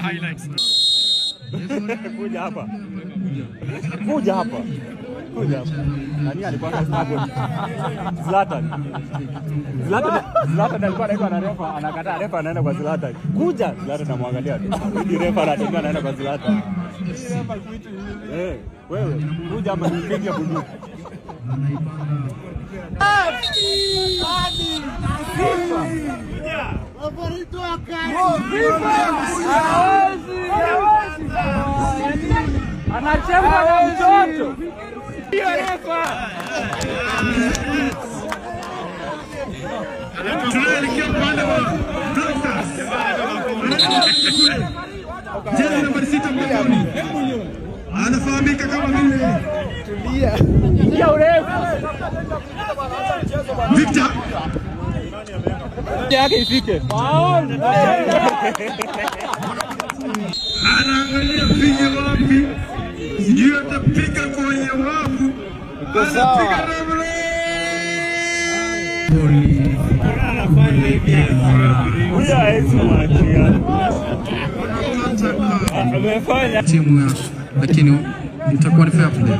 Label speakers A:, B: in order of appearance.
A: highlights.
B: Kuja hapa. Nani alikuwa anasema Zlatan alikuwa anaitwa na refa, anakataa, refa anaenda kwa Zlatan. Kuja Zlatan anamwangalia tu. Refa anatembea anaenda kwa Zlatan. Wewe kuja hapa nipige bunduki.
C: Anacheza na mtoto. Ndio refa.
A: Tunaelekea upande wa Blackstars. Jezi nambari 6 mgongoni. Anafahamika kama vile
C: Tulia urefu.
A: Victor.
C: Yake ifike.
A: Anaangalia piga wapi? Sijui atapiga kwenye wapu. Anapiga ramlo.
C: Amefanya
A: timu, lakini itakuwa ni fair play.